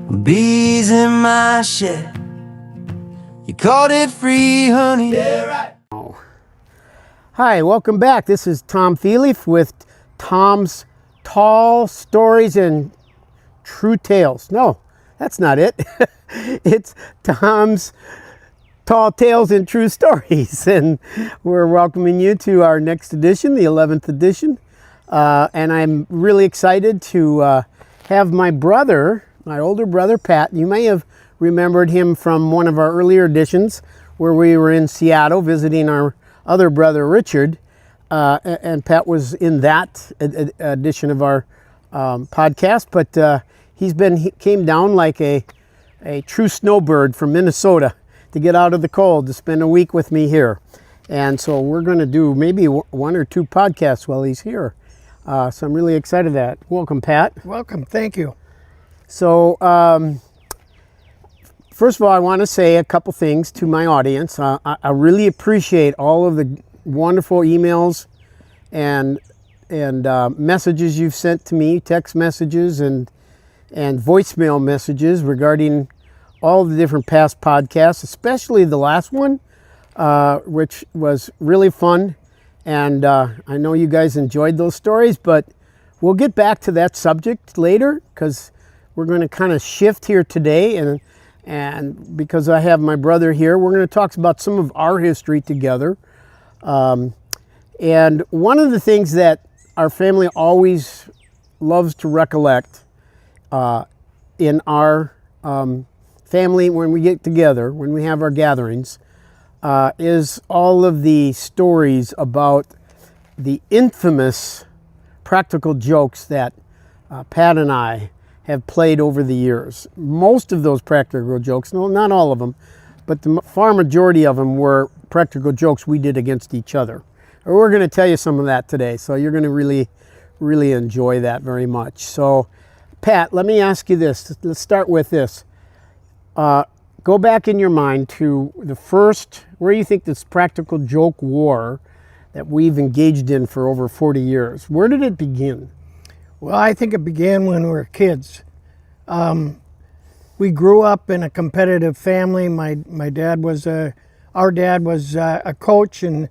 Bees in my shed. You called it free, honey. Hi, welcome back. This is Tom Feely with Tom's Tall Stories and True Tales. No, that's not it. It's Tom's Tall Tales and True Stories. And we're welcoming you to our next edition, the 11th edition. And I'm really excited to have my brother, my older brother, Pat. You may have remembered him from one of our earlier editions where we were in Seattle visiting our other brother, Richard. And Pat was in that edition of our podcast. But he came down like a true snowbird from Minnesota to get out of the cold to spend a week with me here. And so we're going to do maybe one or two podcasts while he's here. So I'm really excited that. Welcome, Pat. Welcome. Thank you. So first of all, I want to say a couple things to my audience. I really appreciate all of the wonderful emails and messages you've sent to me, text messages and voicemail messages regarding all the different past podcasts, especially the last one, which was really fun. And I know you guys enjoyed those stories, but we'll get back to that subject later because we're going to kind of shift here today. And because I have my brother here, we're going to talk about some of our history together. And one of the things that our family always loves to recollect in our family when we get together, when we have our gatherings, is all of the stories about the infamous practical jokes that Pat and I have played over the years. Most of those practical jokes, no, not all of them, but the far majority of them were practical jokes we did against each other. Or we're going to tell you some of that today, so you're going to really, really enjoy that very much. So, Pat, let me ask you this. Let's start with this. Go back in your mind to the first, where you think this practical joke war that we've engaged in for over 40 years, where did it begin? Well, I think it began when we were kids. We grew up in a competitive family. Our dad was a coach and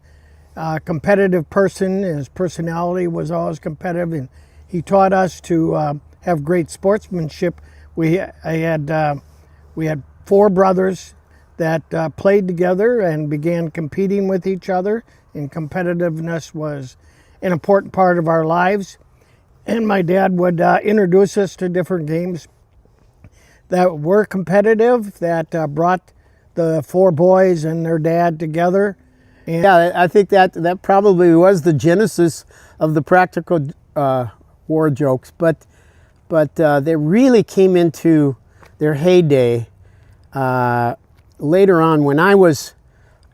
a competitive person. His personality was always competitive, and he taught us to have great sportsmanship. We had 4 brothers that played together and began competing with each other, and competitiveness was an important part of our lives. And my dad would introduce us to different games that were competitive, that brought the 4 boys and their dad together. And yeah, I think that probably was the genesis of the practical war jokes, but they really came into their heyday later on when I was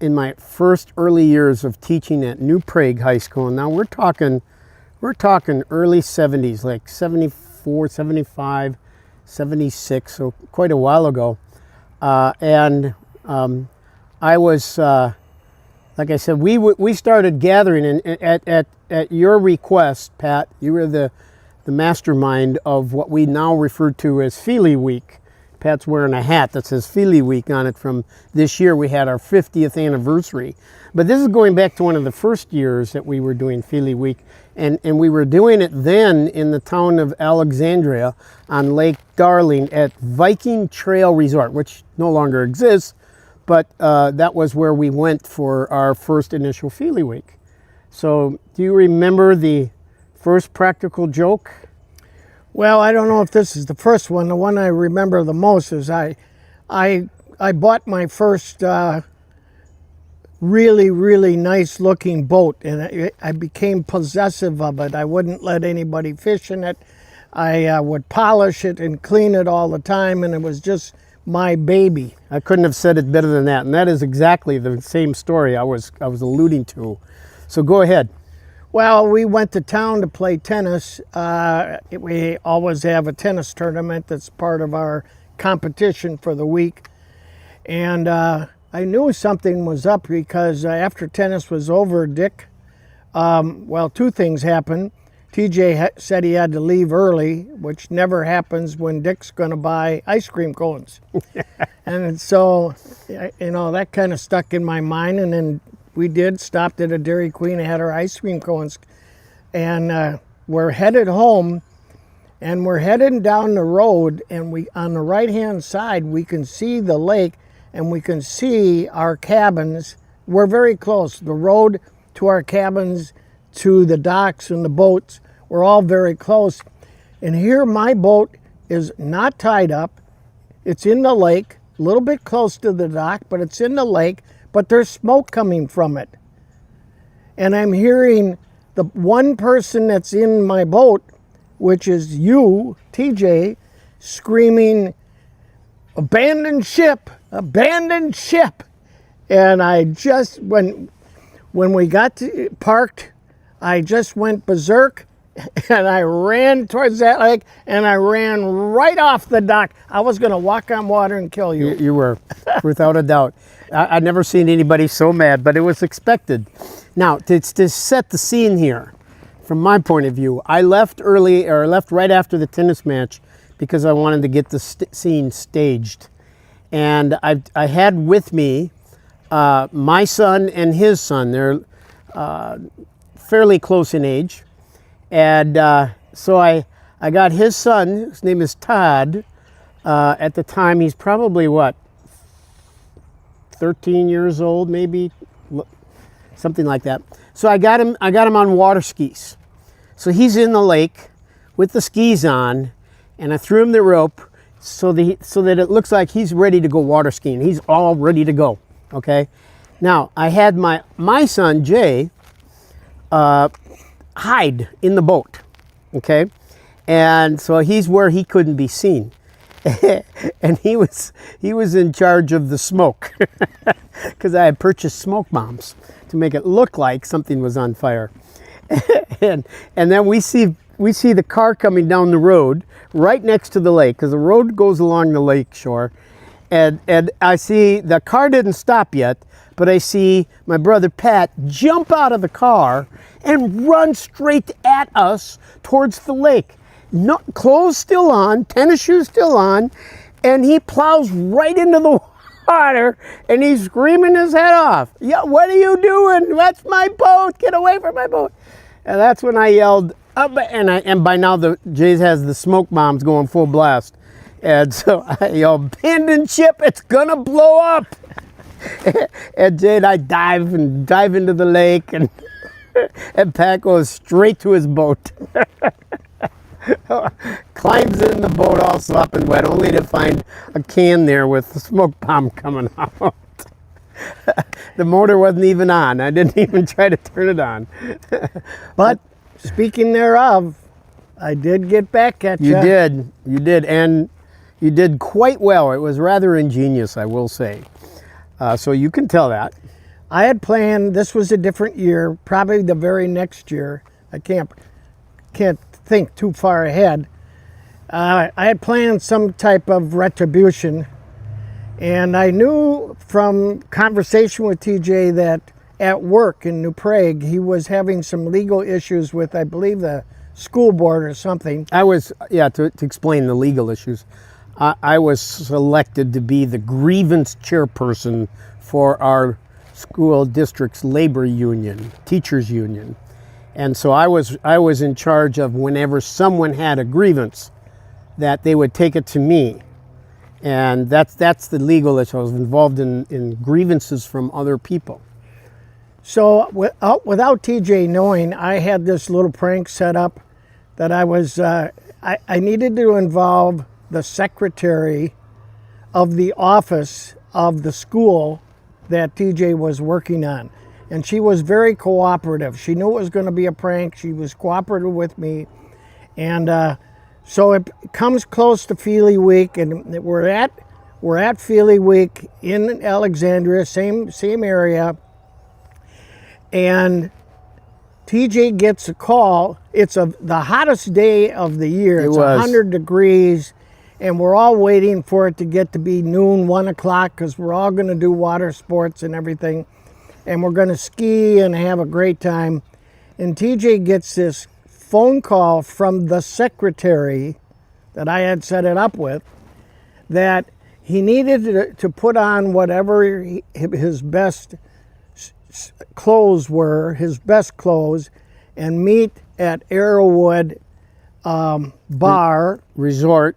in my first early years of teaching at New Prague High School. Now we're talking early 70s, like 74, 75, 76, so quite a while ago. I was, like I said, we started gathering, and at your request, Pat, you were the mastermind of what we now refer to as Feely Week. Pat's wearing a hat that says Feely Week on it from this year. We had our 50th anniversary. But this is going back to one of the first years that we were doing Feely Week. And we were doing it then in the town of Alexandria on Lake Darling at Viking Trail Resort, which no longer exists. But that was where we went for our first initial Feely Week. So do you remember the first practical joke? well, I don't know if this is the first one. The one I remember the most is I bought my first really nice looking boat, and I became possessive of it. I wouldn't let anybody fish in it. I would polish it and clean it all the time, and it was just my baby. I couldn't have said it better than that, and that is exactly the same story I was alluding to. So go ahead. Well, we went to town to play tennis. We always have a tennis tournament that's part of our competition for the week. And I knew something was up because after tennis was over, Dick, two things happened. TJ said he had to leave early, which never happens when Dick's going to buy ice cream cones. And so, you know, that kind of stuck in my mind. And then we stopped at a Dairy Queen and had our ice cream cones. And we're headed home, and we're heading down the road, and on the right-hand side, we can see the lake, and we can see our cabins. We're very close. The road to our cabins, to the docks and the boats, we're all very close. And here my boat is not tied up. It's in the lake, a little bit close to the dock, but it's in the lake, but there's smoke coming from it. And I'm hearing the one person that's in my boat, which is you, TJ, screaming, "Abandon ship, abandon ship." And I just, when we got parked, I just went berserk, and I ran towards that lake, and I ran right off the dock. I was going to walk on water and kill you. You were, without a doubt. I've never seen anybody so mad, but it was expected. Now, to set the scene here, from my point of view, I left right after the tennis match because I wanted to get the scene staged. And I had with me my son and his son. They're fairly close in age. And so I got his son, his name is Todd. At the time, he's probably, 13 years old, maybe, something like that. So I got him on water skis. So he's in the lake with the skis on, and I threw him the rope so that it looks like he's ready to go water skiing. He's all ready to go, okay? Now, I had my son, Jay, hide in the boat, okay? And so he's where he couldn't be seen. And he was in charge of the smoke because I had purchased smoke bombs to make it look like something was on fire. and then we see the car coming down the road right next to the lake, because the road goes along the lake shore. And I see the car didn't stop yet, but I see my brother Pat jump out of the car and run straight at us towards the lake. No, clothes still on, tennis shoes still on, and he plows right into the water, and he's screaming his head off. "Yeah, what are you doing? That's my boat. Get away from my boat." And that's when I yelled, and by now Jay has the smoke bombs going full blast. And so I yelled, "Abandon ship, it's gonna blow up." And Jay and I dive into the lake, and Pat goes straight to his boat. Climbs in the boat all sopping wet, only to find a can there with the smoke bomb coming out. The motor wasn't even on. I didn't even try to turn it on. But speaking thereof, I did get back at you. You did, and you did quite well. It was rather ingenious, I will say. So you can tell that. I had planned, this was a different year, probably the very next year. I can't think too far ahead. I had planned some type of retribution, and I knew from conversation with TJ that at work in New Prague, he was having some legal issues with, I believe, the school board or something. To explain the legal issues, I was selected to be the grievance chairperson for our school district's labor union, teachers union. And so I was in charge of whenever someone had a grievance, that they would take it to me. And that's the legal issue. I was involved in grievances from other people. So without TJ knowing, I had this little prank set up that I needed to involve the secretary of the office of the school that TJ was working on. And she was very cooperative. She knew it was going to be a prank. She was cooperative with me. And so it comes close to Feely Week, and we're at Feely Week in Alexandria, same area. And TJ gets a call. It's the hottest day of the year. It's 100 degrees, and we're all waiting for it to get to be noon, 1 o'clock, because we're all going to do water sports and everything. And we're going to ski and have a great time. And TJ gets this phone call from the secretary that I had set it up with that he needed to put on whatever his best clothes were, his best clothes, and meet at Arrowwood Bar Resort.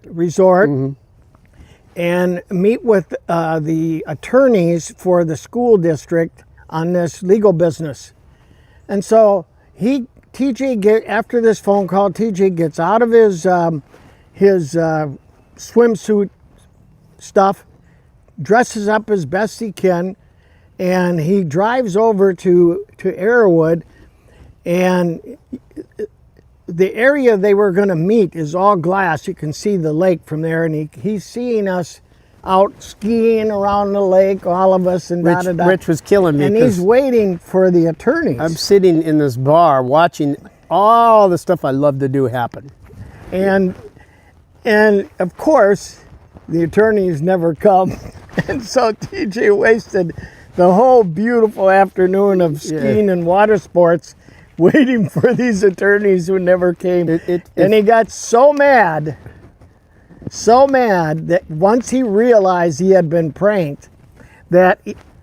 And meet with the attorneys for the school district on this legal business. And so after this phone call, TJ gets out of his swimsuit stuff, dresses up as best he can, and he drives over to Arrowwood, and the area they were going to meet is all glass. You can see the lake from there, and he's seeing us out skiing around the lake, all of us, and Rich was killing me. And he's waiting for the attorneys. I'm sitting in this bar watching all the stuff I love to do happen. And of course, the attorneys never come. And so TJ wasted the whole beautiful afternoon of skiing and water sports waiting for these attorneys who never came. And he got so mad that once he realized he had been pranked, that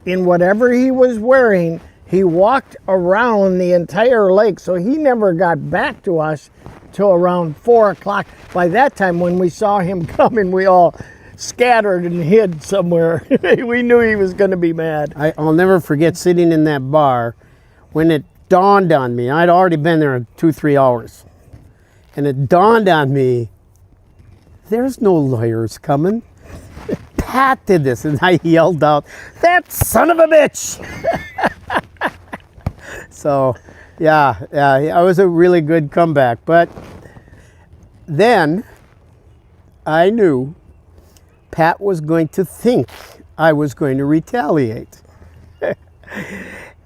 in whatever he was wearing, he walked around the entire lake. So he never got back to us till around 4 o'clock. By that time, when we saw him coming, we all scattered and hid somewhere. We knew he was going to be mad. I'll never forget sitting in that bar when it dawned on me. I'd already been there 2-3 hours. And it dawned on me, there's no lawyers coming. Pat did this, and I yelled out, "That son of a bitch!" So, yeah, it was a really good comeback. But then I knew Pat was going to think I was going to retaliate.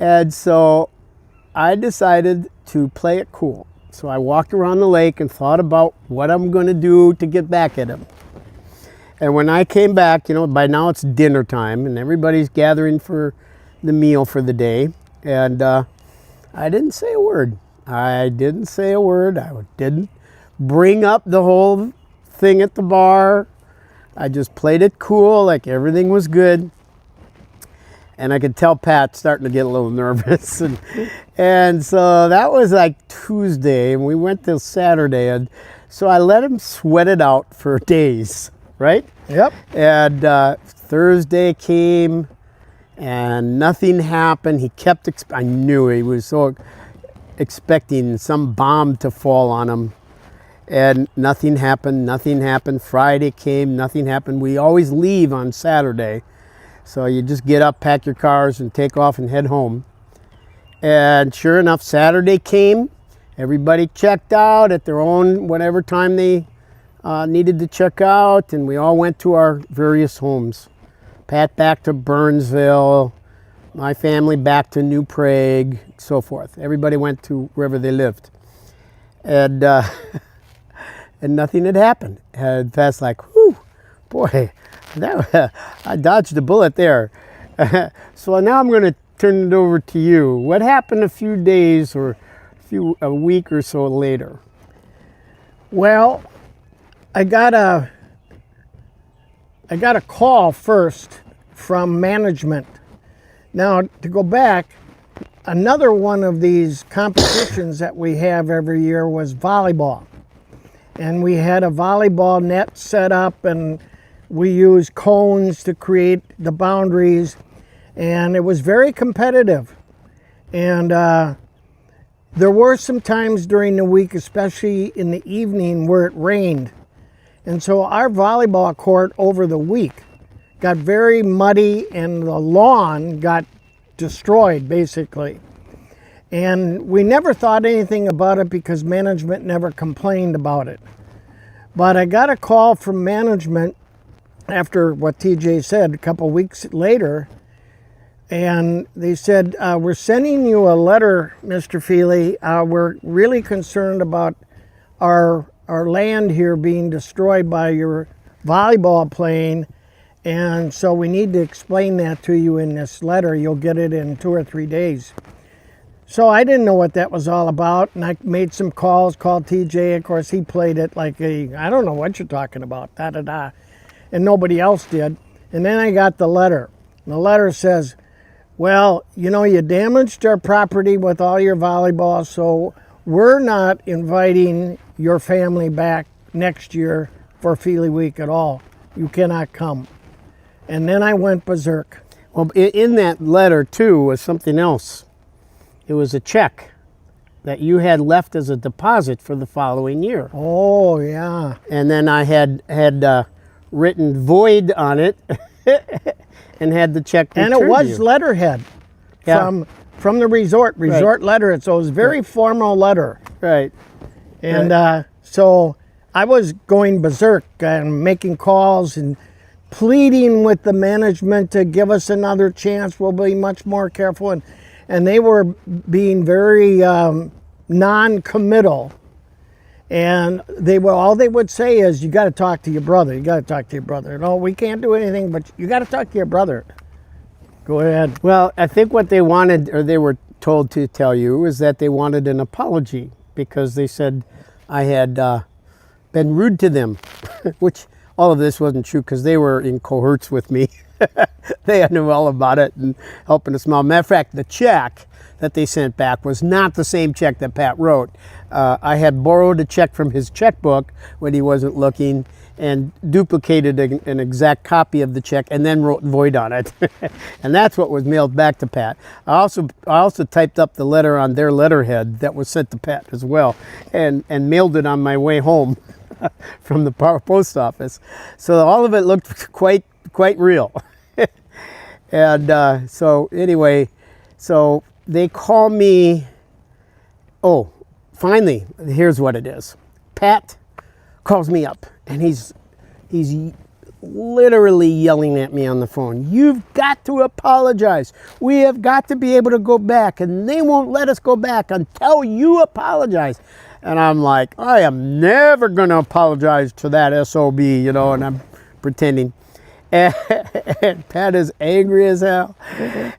And so I decided to play it cool. So I walked around the lake and thought about what I'm going to do to get back at him. And when I came back, by now it's dinner time and everybody's gathering for the meal for the day. And I didn't say a word. I didn't bring up the whole thing at the bar. I just played it cool, like everything was good. And I could tell Pat starting to get a little nervous. And so that was like Tuesday, and we went till Saturday. And so I let him sweat it out for days, right? Yep. And Thursday came, and nothing happened. He kept, I knew he was so expecting some bomb to fall on him. And nothing happened. Friday came, nothing happened. We always leave on Saturday. So you just get up, pack your cars, and take off and head home. And sure enough, Saturday came. Everybody checked out at their own whatever time they needed to check out. And we all went to our various homes. Pat back to Burnsville, my family back to New Prague, so forth. Everybody went to wherever they lived. And and nothing had happened. And Pat's like, whew, boy, I dodged a bullet there. So now I'm going to turn it over to you. What happened a few days or a week or so later? Well, I got a call first from management. Now, to go back, another one of these competitions that we have every year was volleyball. And we had a volleyball net set up, and we used cones to create the boundaries, and it was very competitive. And there were some times during the week, especially in the evening, where it rained. And so our volleyball court over the week got very muddy, and the lawn got destroyed, basically. And we never thought anything about it because management never complained about it. But I got a call from management after what TJ said a couple weeks later, and they said, we're sending you a letter, Mr. Feely. We're really concerned about our land here being destroyed by your volleyball playing, and so we need to explain that to you in this letter. You'll get it in 2 or 3 days. So I didn't know what that was all about, and I made some calls, called TJ. Of course, he played it like I don't know what you're talking about, da-da-da. And nobody else did. And then I got the letter. And the letter says, well, you know, you damaged our property with all your volleyball, so we're not inviting your family back next year for Feely Week at all. You cannot come. And then I went berserk. Well, in that letter, too, was something else. It was a check that you had left as a deposit for the following year. Oh, yeah. And then I had written void on it and had the check returned. And it was to you. letterhead Yeah. from the resort letterhead. So it was very formal letter. Right. And so I was going berserk and making calls and pleading with the management to give us another chance. We'll be much more careful. And they were being very non-committal. And all they would say is, you got to talk to your brother. You got to talk to your brother. No, we can't do anything, but you got to talk to your brother. Go ahead. Well, I think what they wanted, or they were told to tell you, is that they wanted an apology because they said I had been rude to them, which all of this wasn't true because they were in cohorts with me. They knew all about it and helping us out. Matter of fact, the check that they sent back was not the same check that Pat wrote. I had borrowed a check from his checkbook when he wasn't looking and duplicated an exact copy of the check and then wrote void on it. And that's what was mailed back to Pat. I also typed up the letter on their letterhead that was sent to Pat as well and mailed it on my way home from the post office. So all of it looked quite real. And so anyway, so they call me, oh, finally, here's what it is. Pat calls me up and he's literally yelling at me on the phone. You've got to apologize. We have got to be able to go back, and they won't let us go back until you apologize. And I'm like, I am never going to apologize to that SOB, you know, and I'm pretending. And Pat is angry as hell.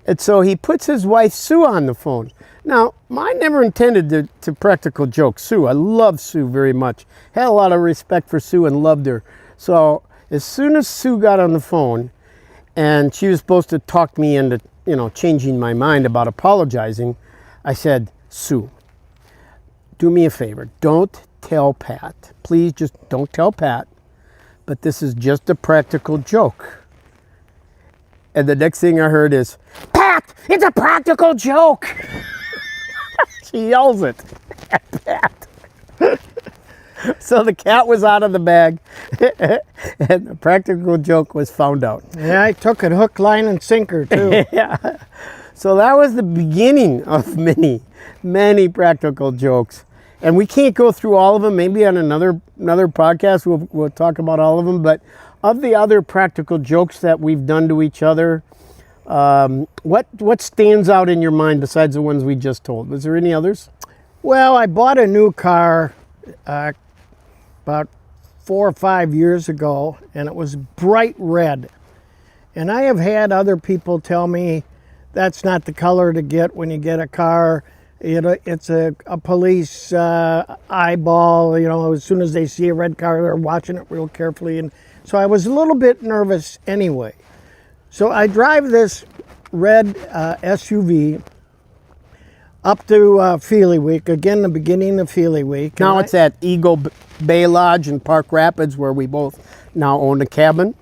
And so he puts his wife, Sue, on the phone. Now, I never intended to practical joke Sue. I love Sue very much. Had a lot of respect for Sue and loved her. So as soon as Sue got on the phone and she was supposed to talk me into, you know, changing my mind about apologizing, I said, Sue, do me a favor. Don't tell Pat. Please just don't tell Pat. But this is just a practical joke. And the next thing I heard is, Pat, it's a practical joke. She yells it at Pat. So the cat was out of the bag and the practical joke was found out. Yeah, I took it hook, line, and sinker too. Yeah. So that was the beginning of many practical jokes. And we can't go through all of them. Maybe on another podcast we'll talk about all of them. But of the other practical jokes that we've done to each other, what stands out in your mind besides the ones we just told? Was there any others? Well, I bought a new car about 4 or 5 years ago, and it was bright red. And I have had other people tell me that's not the color to get when you get a car. It's a police eyeball, you know, as soon as they see a red car, they're watching it real carefully. And so I was a little bit nervous anyway. So I drive this red SUV up to Feely Week, again, the beginning of Feely Week. Now it's at Eagle Bay Lodge in Park Rapids where we both now own a cabin.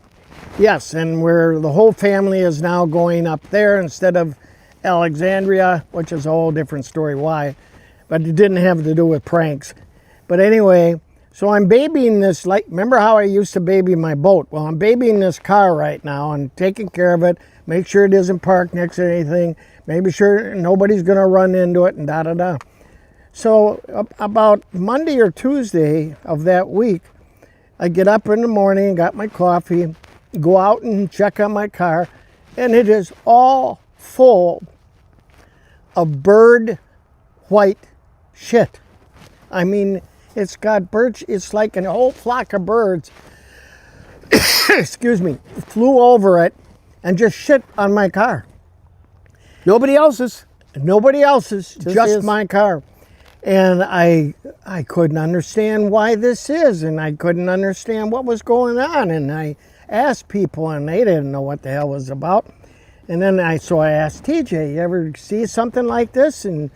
Yes, and where the whole family is now going up there instead of Alexandria, which is a whole different story why, but it didn't have to do with pranks. But anyway, so I'm babying this, like, remember how I used to baby my boat? Well, I'm babying this car right now and taking care of it, make sure it isn't parked next to anything, maybe sure nobody's going to run into it and da-da-da. So about Monday or Tuesday of that week, I get up in the morning, got my coffee, go out and check on my car, and it is all full of bird white shit. I mean, it's got birds, it's like a whole flock of birds, excuse me, flew over it and just shit on my car. Nobody else's. Nobody else's, just his. my car. And I couldn't understand why this is, and I couldn't understand what was going on. And I asked people, and they didn't know what the hell it was about. And then I asked TJ, you ever see something like this? And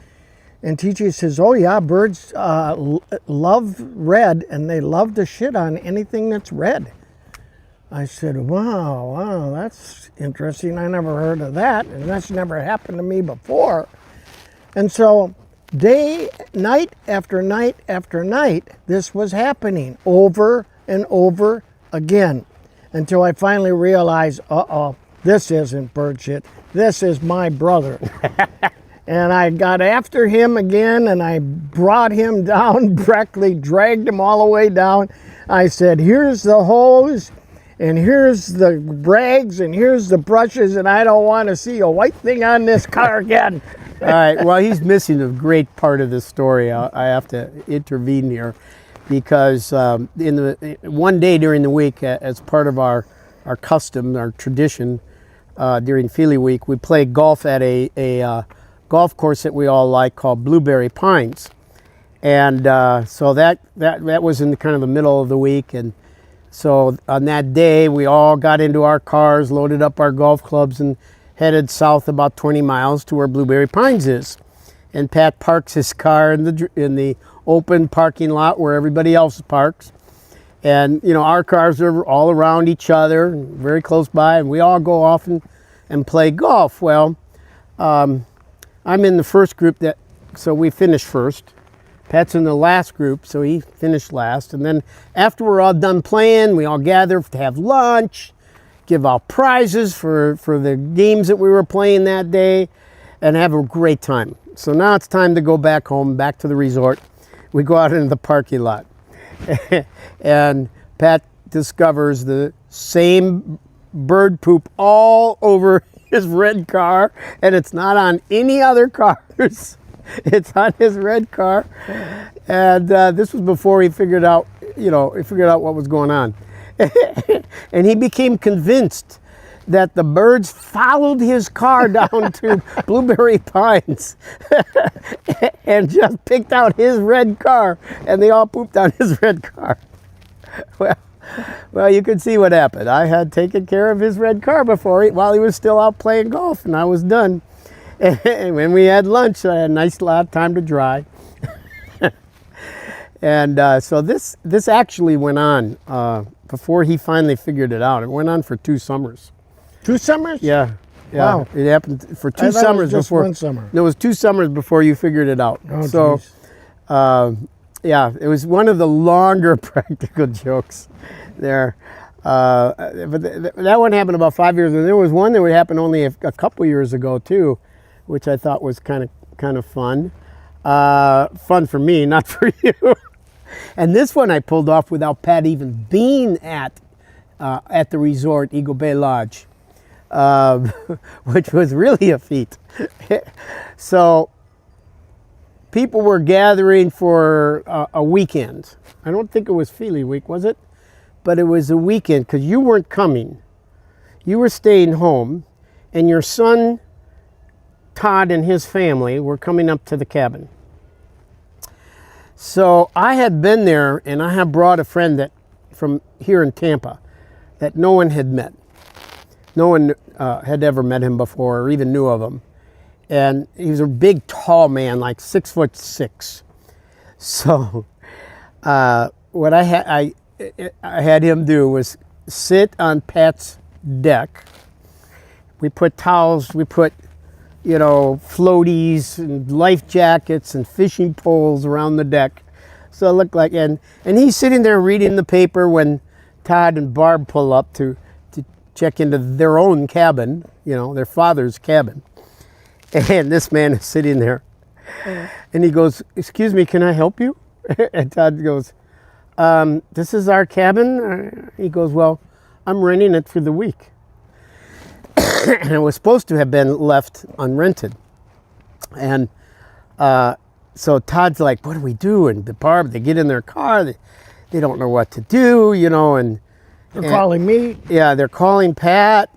TJ says, oh yeah, birds love red, and they love to shit on anything that's red. I said, wow, that's interesting. I never heard of that, and that's never happened to me before. And so night after night after night, this was happening over and over again, until I finally realized, this isn't bird shit. This is my brother. And I got after him again, and I brought him down, practically dragged him all the way down. I said, here's the hose, and here's the rags, and here's the brushes, and I don't want to see a white thing on this car again. All right, well, he's missing a great part of the story. I have to intervene here because one day during the week, as part of our custom, our tradition, during Feely Week, we play golf at a golf course that we all like called Blueberry Pines. And so that was in kind of the middle of the week. And so on that day, we all got into our cars, loaded up our golf clubs, and headed south about 20 miles to where Blueberry Pines is. And Pat parks his car in the open parking lot where everybody else parks. And, you know, our cars are all around each other, very close by, and we all go off and play golf. Well, I'm in the first group, so we finished first. Pat's in the last group, so he finished last. And then after we're all done playing, we all gather to have lunch, give out prizes for the games that we were playing that day, and have a great time. So now it's time to go back home, back to the resort. We go out into the parking lot. And Pat discovers the same bird poop all over his red car, and it's not on any other cars. It's on his red car. And this was before he figured out what was going on. And he became convinced that the birds followed his car down to Blueberry Pines and just picked out his red car, and they all pooped on his red car. Well, you could see what happened. I had taken care of his red car while he was still out playing golf, and I was done. And when we had lunch, I had a nice lot of time to dry. And so this actually went on before he finally figured it out. It went on for 2 summers. 2 summers? Yeah. Wow. It happened for 2 I thought it summers was just before. 1 summer. There was 2 summers before you figured it out. Oh, so, geez. yeah, it was one of the longer practical jokes there. But that one happened about 5 years ago. There was one that would happen only a couple years ago too, which I thought was kind of fun. Fun for me, not for you. And this one I pulled off without Pat even being at the resort, Eagle Bay Lodge, which was really a feat. So people were gathering for a weekend. I don't think it was Feely Week, was it? But it was a weekend because you weren't coming. You were staying home, and your son, Todd, and his family were coming up to the cabin. So I had been there, and I had brought a friend that from here in Tampa that no one had met. No one had ever met him before or even knew of him. And he was a big, tall man, like 6'6". So what I had him do was sit on Pat's deck. We put towels, we put, floaties and life jackets and fishing poles around the deck. So it looked like, and he's sitting there reading the paper when Todd and Barb pull up to check into their own cabin, their father's cabin. And this man is sitting there. And he goes, "Excuse me, can I help you?" And Todd goes, "This is our cabin." He goes, "Well, I'm renting it for the week." And it was supposed to have been left unrented. And so Todd's like, "What do we do?" And the Barb, they get in their car. They don't know what to do, and They're calling me. Yeah, they're calling Pat.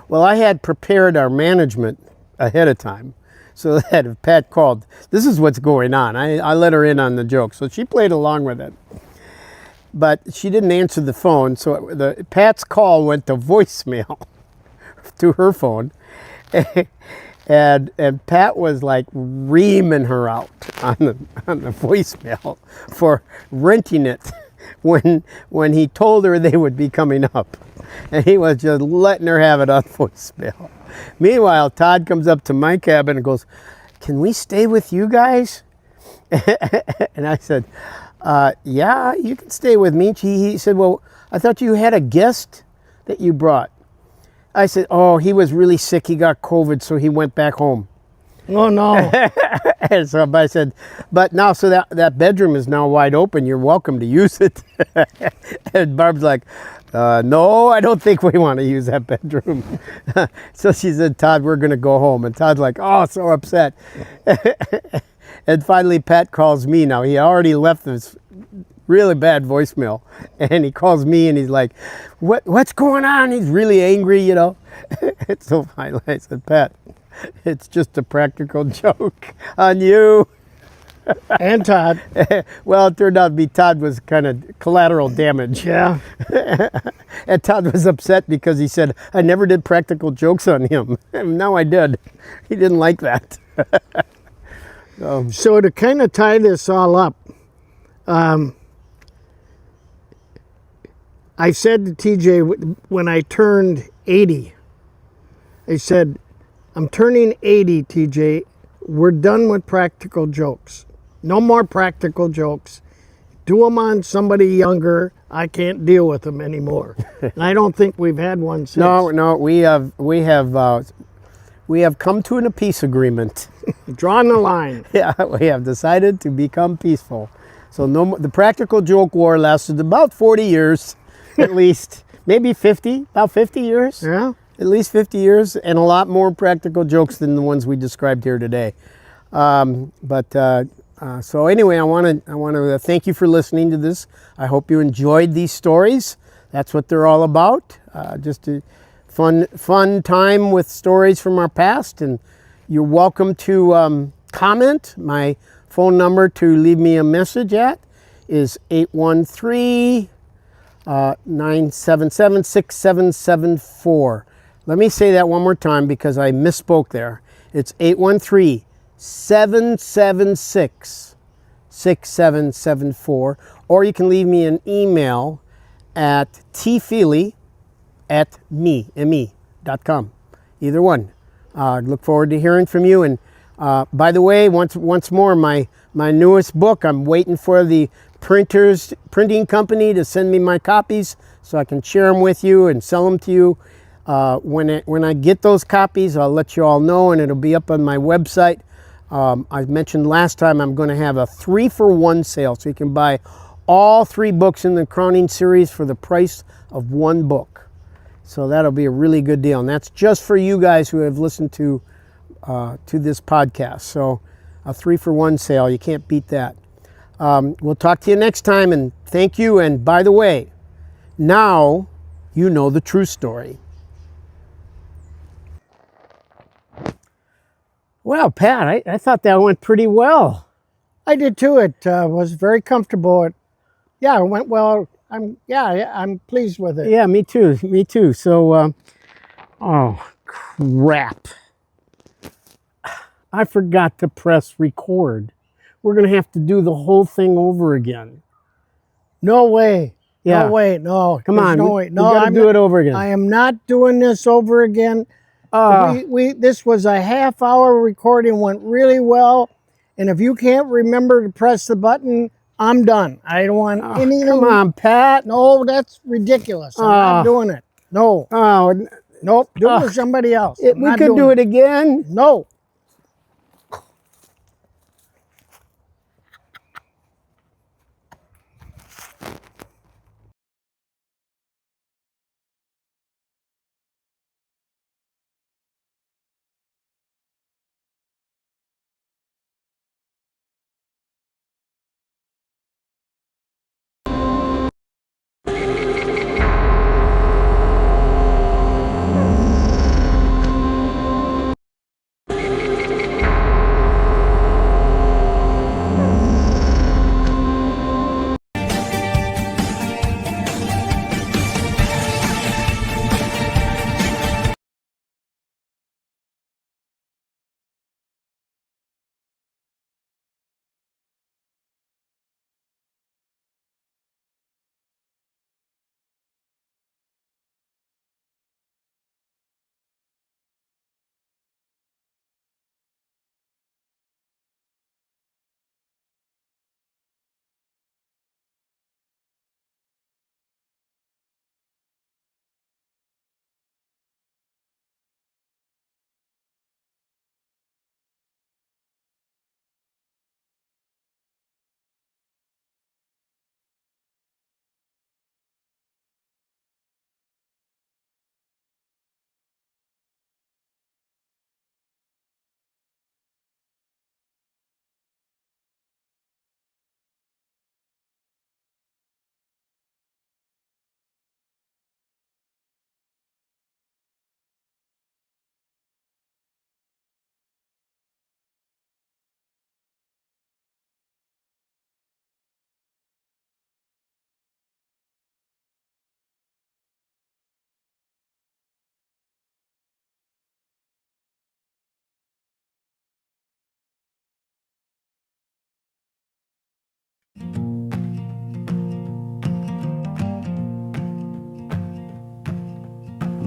Well, I had prepared our management ahead of time. so that if Pat called, this is what's going on. I let her in on the joke, so she played along with it. But she didn't answer the phone, so Pat's call went to voicemail to her phone. And Pat was like reaming her out on the voicemail for renting it when he told her they would be coming up. And he was just letting her have it on voicemail. Meanwhile, Todd comes up to my cabin and goes, "Can we stay with you guys?" And I said, "Yeah, you can stay with me." He said, "Well, I thought you had a guest that you brought." I said, "Oh, he was really sick. He got COVID, so he went back home." Oh, no. And so I said, "But now, so that bedroom is now wide open. You're welcome to use it." And Barb's like, "No, I don't think we want to use that bedroom." So she said, "Todd, we're going to go home." And Todd's like, "Oh, so upset." And finally, Pat calls me now. He already left this really bad voicemail. And he calls me and he's like, what's going on? He's really angry, you know. So finally I said, "Pat, it's just a practical joke on you." And Todd. Well, it turned out to be Todd was kind of collateral damage. Yeah. And Todd was upset because he said, "I never did practical jokes on him." And now I did. He didn't like that. So to kind of tie this all up, I said to TJ when I turned 80, I said, "I'm turning 80, TJ. We're done with practical jokes. No more practical jokes. Do them on somebody younger. I can't deal with them anymore." And I don't think we've had one since. No, we have come to a peace agreement. Drawing the line. Yeah, we have decided to become peaceful. So the practical joke war lasted about 40 years, at least, maybe 50, about 50 years. Yeah. At least 50 years, and a lot more practical jokes than the ones we described here today. So anyway, I want to thank you for listening to this. I hope you enjoyed these stories. That's what they're all about. Just a fun time with stories from our past. And you're welcome to comment. My phone number to leave me a message at is 813-977-6774. Let me say that one more time because I misspoke there. It's 813-776-6774. Or you can leave me an email at tfeely@me.com. Either one. Look forward to hearing from you. And by the way, once more, my newest book, I'm waiting for the printing company to send me my copies so I can share them with you and sell them to you. When I get those copies, I'll let you all know, and it'll be up on my website. I mentioned last time I'm going to have a 3-for-1 sale, so you can buy all 3 books in the Crowning series for the price of 1 book. So that'll be a really good deal, and that's just for you guys who have listened to this podcast. So a 3-for-1 sale, you can't beat that. We'll talk to you next time, and thank you. And by the way, now you know the true story. Well, Pat, I thought that went pretty well. I did too. It was very comfortable. It went well. I'm pleased with it. Yeah, me too. Me too. So, oh, crap. I forgot to press record. We're going to have to do the whole thing over again. No way. Yeah. No way. No. Come on. No way. No, I'm do it over again. I am not doing this over again. This was a half-hour recording, went really well. And if you can't remember to press the button, I'm done. I don't want anything. Come on, Pat. No, that's ridiculous. I'm not doing it. No. Nope. Do it with somebody else. We could do it again. No.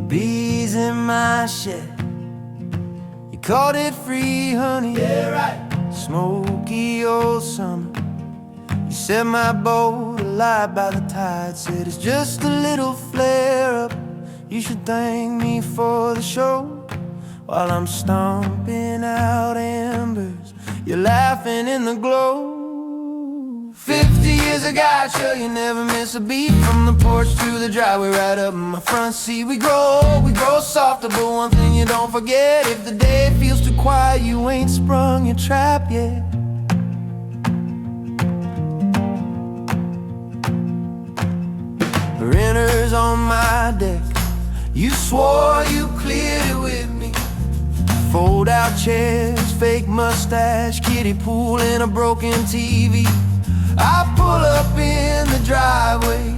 bees in my shed. You called it free honey, yeah, right. Smoky old summer. You set my boat alight by the tide. Said it's just a little flare up. You should thank me for the show. While I'm stomping out embers, you're laughing in the glow. 50 years I got you, you never miss a beat. From the porch to the driveway, right up in my front seat. We grow softer, but one thing you don't forget: if the day feels too quiet, you ain't sprung your trap yet. Renters on my deck, you swore you cleared it with me. Fold out chairs, fake mustache, kiddie pool and a broken TV. I pull up in the driveway,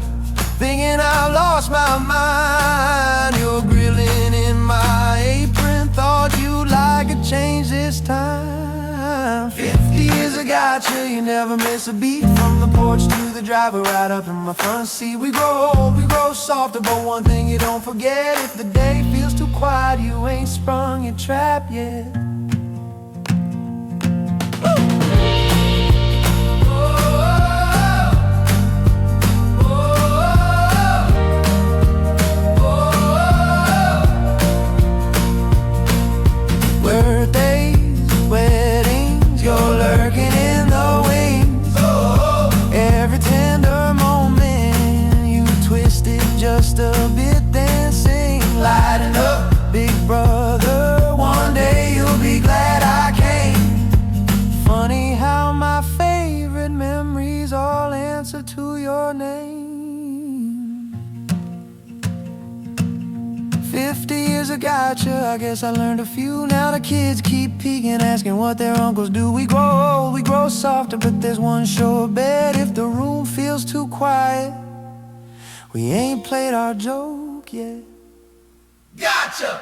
thinking I lost my mind. You're grilling in my apron, thought you'd like a change this time. 50 years I got you, you never miss a beat. From the porch to the driveway, right up in my front seat. We grow softer, but one thing you don't forget: if the day feels too quiet, you ain't sprung your trap yet. Just a bit, then sing, lighten up, big brother. One day you'll be glad I came. Funny how my favorite memories all answer to your name. 50 years I got you, I guess I learned a few. Now the kids keep peeking, asking what their uncles do. We grow softer, but there's one sure bet: if the room feels too quiet, we ain't played our joke yet. Gotcha!